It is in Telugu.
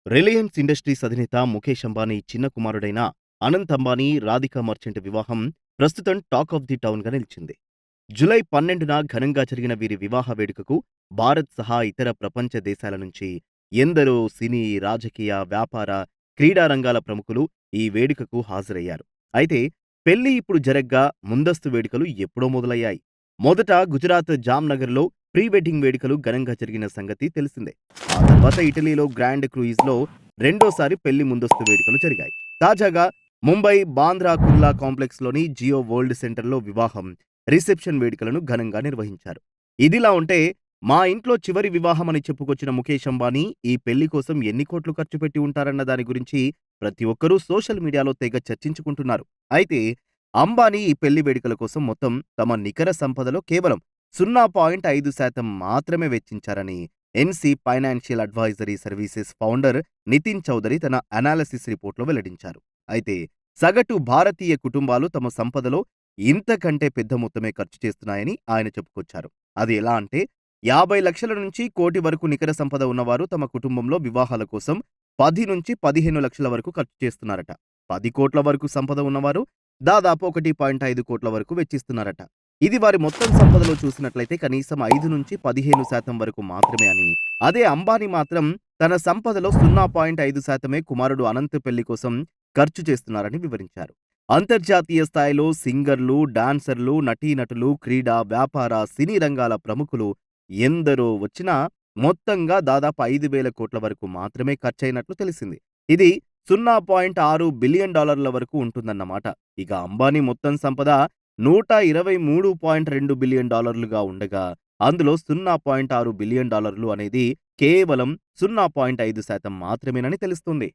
రిలయన్స్ ఇండస్ట్రీస్ అధినేత ముఖేష్ అంబానీ చిన్న కుమారుడైన అనంత్ అంబానీ, రాధికా మర్చెంట్ వివాహం ప్రస్తుతం టాక్ ఆఫ్ ది టౌన్‌గా నిలిచింది. జూలై 12న ఘనంగా జరిగిన వీరి వివాహ వేడుకకు భారత్ సహా ఇతర ప్రపంచ దేశాల నుంచి ఎందరో సినీ, రాజకీయ, వ్యాపార, క్రీడా రంగాల ప్రముఖులు ఈ వేడుకకు హాజరయ్యారు. అయితే పెళ్లి ఇప్పుడు జరగ్గా ముందస్తు వేడుకలు ఎప్పుడో మొదలయ్యాయి. మొదట గుజరాత్ జామ్‌నగర్‌లో ప్రీ వెడ్డింగ్ వేడుకలు ఘనంగా జరిగిన సంగతి తెలిసిందే. ఆ తర్వాత ఇటలీలో గ్రాండ్ క్రూయిజ్‌లో రెండోసారి పెళ్లి ముందస్తు వేడుకలు జరిగాయి. తాజాగా ముంబై బాంద్రా కుర్లా కాంప్లెక్స్‌లోని జియో వరల్డ్ సెంటర్‌లో వివాహం, రిసెప్షన్ వేడుకలను ఘనంగా నిర్వహించారు. ఇదిలా ఉంటే మా ఇంట్లో చివరి వివాహమని చెప్పుకొచ్చిన ముఖేష్ అంబానీ ఈ పెళ్లి కోసం ఎన్ని కోట్లు ఖర్చు పెట్టి ఉంటారన్న దాని గురించి ప్రతి ఒక్కరూ సోషల్ మీడియాలో తెగ చర్చించుకుంటున్నారు. అయితే అంబానీ ఈ పెళ్లి వేడుకల కోసం మొత్తం తమ నికర సంపదలో కేవలం 0.5% మాత్రమే వెచ్చించారని NC financial advisory services founder Nitin Chaudhary తన అనాలిసిస్ రిపోర్ట్‌లో వెల్లడించారు. అయితే సగటు భారతీయ కుటుంబాలు తమ సంపదలో ఇంతకంటే పెద్ద మొత్తమే ఖర్చు చేస్తున్నాయని ఆయన చెప్పుకొచ్చారు. అది ఎలా అంటే 50 లక్షల నుంచి కోటి వరకు నికర సంపద ఉన్నవారు తమ కుటుంబంలో వివాహాల కోసం 10 నుంచి 15 లక్షల వరకు ఖర్చు చేస్తున్నారట. 10 కోట్ల వరకు సంపద ఉన్నవారు దాదాపు 1.5 కోట్ల వరకు వెచ్చిస్తున్నారట. ఇది వారి మొత్తం సంపదలో చూసినట్లయితే కనీసం 5-15% వరకు మాత్రమే అని, అదే అంబానీ మాత్రం తన సంపదలో 0.5%మే కుమారుడు అనంత్ పెళ్లి కోసం ఖర్చు చేస్తున్నారని వివరించారు. అంతర్జాతీయ స్థాయిలో సింగర్లు, డాన్సర్లు, నటీనటులు, క్రీడా, వ్యాపార, సినీ రంగాల ప్రముఖులు ఎందరో వచ్చినా మొత్తంగా దాదాపు 5,000 కోట్ల వరకు మాత్రమే ఖర్చయినట్లు తెలిసింది. ఇది $0.6 బిలియన్ వరకు ఉంటుందన్నమాట. ఇక అంబానీ మొత్తం సంపద $123.2 బిలియన్ ఉండగా అందులో $0.6 బిలియన్ అనేది కేవలం 0.5% మాత్రమేనని తెలుస్తుంది.